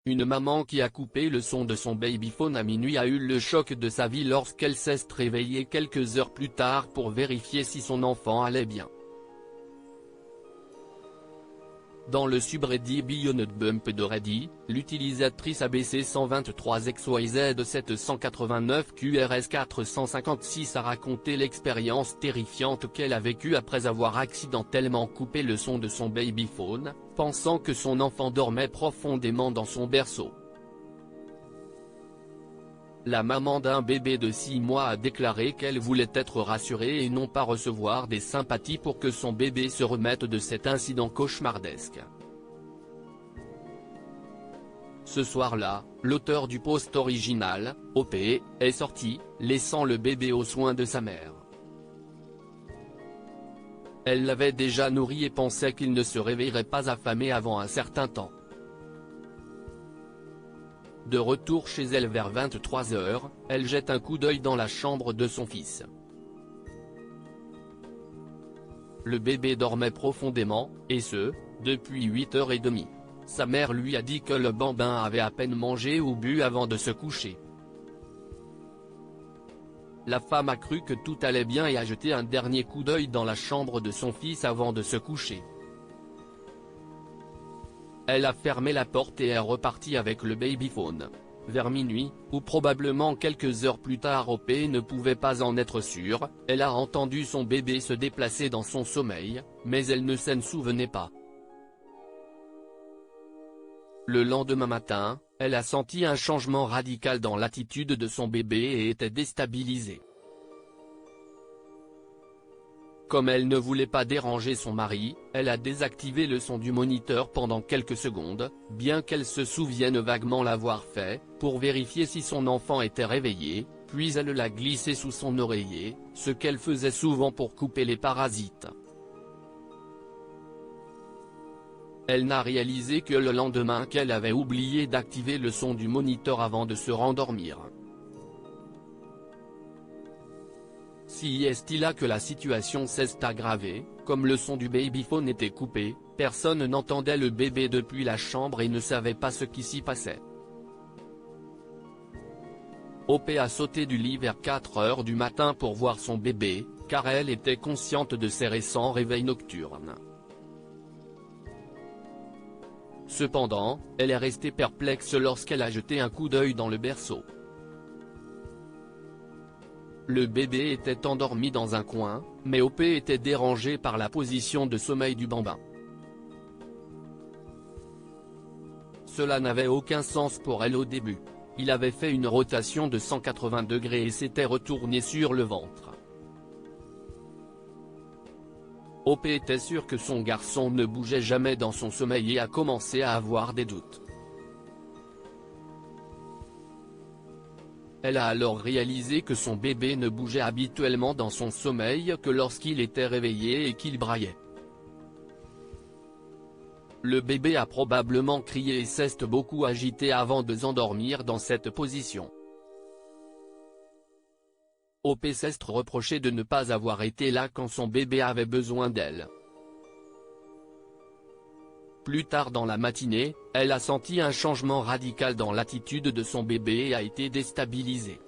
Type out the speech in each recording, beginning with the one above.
Une maman qui a coupé le son de son babyphone à minuit a eu le choc de sa vie lorsqu'elle s'est réveillée quelques heures plus tard pour vérifier si son enfant allait bien. Dans le subreddit Beyond Bump de Reddit, l'utilisatrice ABC123XYZ789QRS456 a raconté l'expérience terrifiante qu'elle a vécue après avoir accidentellement coupé le son de son babyphone, pensant que son enfant dormait profondément dans son berceau. La maman d'un bébé de 6 mois a déclaré qu'elle voulait être rassurée et non pas recevoir des sympathies pour que son bébé se remette de cet incident cauchemardesque. Ce soir-là, l'auteur du post original, OP, est sorti, laissant le bébé aux soins de sa mère. Elle l'avait déjà nourri et pensait qu'il ne se réveillerait pas affamé avant un certain temps. De retour chez elle vers 23 h, elle jette un coup d'œil dans la chambre de son fils. Le bébé dormait profondément, et ce, depuis 8h30. Sa mère lui a dit que le bambin avait à peine mangé ou bu avant de se coucher. La femme a cru que tout allait bien et a jeté un dernier coup d'œil dans la chambre de son fils avant de se coucher. Elle a fermé la porte et est repartie avec le babyphone. Vers minuit, ou probablement quelques heures plus tard, OP ne pouvait pas en être sûre, elle a entendu son bébé se déplacer dans son sommeil, mais elle ne s'en souvenait pas. Le lendemain matin, elle a senti un changement radical dans l'attitude de son bébé et était déstabilisée. Comme elle ne voulait pas déranger son mari, elle a désactivé le son du moniteur pendant quelques secondes, bien qu'elle se souvienne vaguement l'avoir fait, pour vérifier si son enfant était réveillé, puis elle l'a glissé sous son oreiller, ce qu'elle faisait souvent pour couper les parasites. Elle n'a réalisé que le lendemain qu'elle avait oublié d'activer le son du moniteur avant de se rendormir. Si est-il là que la situation s'est aggravée, comme le son du babyphone était coupé, personne n'entendait le bébé depuis la chambre et ne savait pas ce qui s'y passait. OP a sauté du lit vers 4 h du matin pour voir son bébé, car elle était consciente de ses récents réveils nocturnes. Cependant, elle est restée perplexe lorsqu'elle a jeté un coup d'œil dans le berceau. Le bébé était endormi dans un coin, mais OP était dérangé par la position de sommeil du bambin. Cela n'avait aucun sens pour elle au début. Il avait fait une rotation de 180 degrés et s'était retourné sur le ventre. OP était sûre que son garçon ne bougeait jamais dans son sommeil et a commencé à avoir des doutes. Elle a alors réalisé que son bébé ne bougeait habituellement dans son sommeil que lorsqu'il était réveillé et qu'il braillait. Le bébé a probablement crié et s'est beaucoup agité avant de s'endormir dans cette position. OP s'est reproché de ne pas avoir été là quand son bébé avait besoin d'elle. Plus tard dans la matinée, elle a senti un changement radical dans l'attitude de son bébé et a été déstabilisée.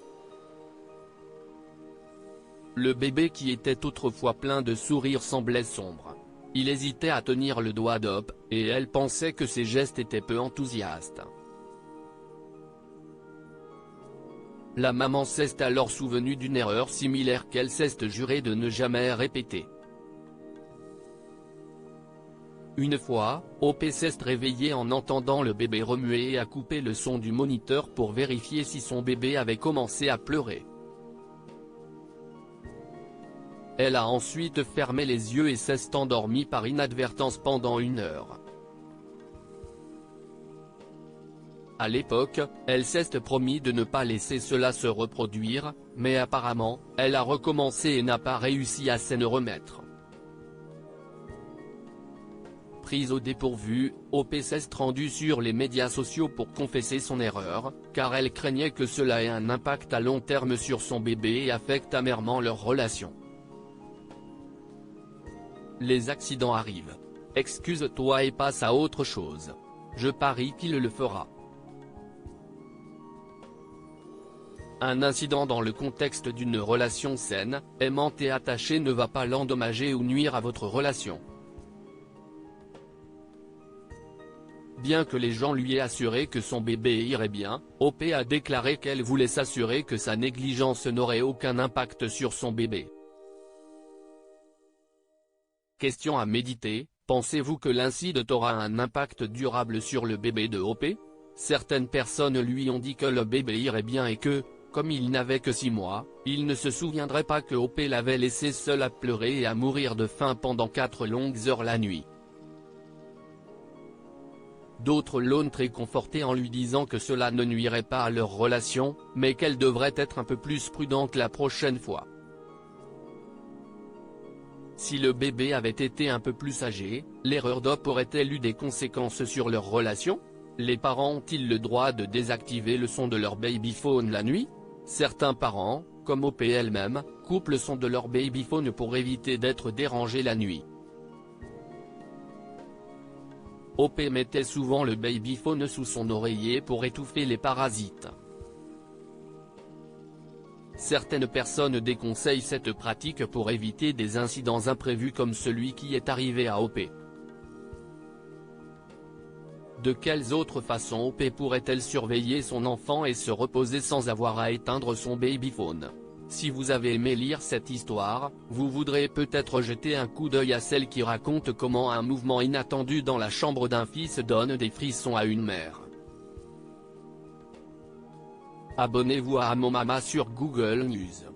Le bébé qui était autrefois plein de sourires semblait sombre. Il hésitait à tenir le doigt d'OP, et elle pensait que ses gestes étaient peu enthousiastes. La maman s'est alors souvenue d'une erreur similaire qu'elle s'est juré de ne jamais répéter. Une fois, OP s'est réveillée en entendant le bébé remuer et a coupé le son du moniteur pour vérifier si son bébé avait commencé à pleurer. Elle a ensuite fermé les yeux et s'est endormie par inadvertance pendant 1 heure. À l'époque, elle s'est promis de ne pas laisser cela se reproduire, mais apparemment, elle a recommencé et n'a pas réussi à s'en remettre. Prise au dépourvu, OP s'est rendue sur les médias sociaux pour confesser son erreur, car elle craignait que cela ait un impact à long terme sur son bébé et affecte amèrement leur relation. Les accidents arrivent. Excuse-toi et passe à autre chose. Je parie qu'il le fera. Un incident dans le contexte d'une relation saine, aimante et attachée ne va pas l'endommager ou nuire à votre relation. Bien que les gens lui aient assuré que son bébé irait bien, OP a déclaré qu'elle voulait s'assurer que sa négligence n'aurait aucun impact sur son bébé. Question à méditer, pensez-vous que l'incident aura un impact durable sur le bébé de OP? Certaines personnes lui ont dit que le bébé irait bien et que, comme il n'avait que 6 mois, il ne se souviendrait pas que OP l'avait laissé seul à pleurer et à mourir de faim pendant 4 longues heures la nuit. D'autres l'ont réconforté en lui disant que cela ne nuirait pas à leur relation, mais qu'elle devrait être un peu plus prudente la prochaine fois. Si le bébé avait été un peu plus âgé, l'erreur d'OP aurait-elle eu des conséquences sur leur relation? Les parents ont-ils le droit de désactiver le son de leur babyphone la nuit? Certains parents, comme OP elle-même, coupent le son de leur babyphone pour éviter d'être dérangés la nuit. OP mettait souvent le babyphone sous son oreiller pour étouffer les parasites. Certaines personnes déconseillent cette pratique pour éviter des incidents imprévus comme celui qui est arrivé à OP. De quelles autres façons OP pourrait-elle surveiller son enfant et se reposer sans avoir à éteindre son babyphone? Si vous avez aimé lire cette histoire, vous voudrez peut-être jeter un coup d'œil à celle qui raconte comment un mouvement inattendu dans la chambre d'un fils donne des frissons à une mère. Abonnez-vous à Mon Mama sur Google News.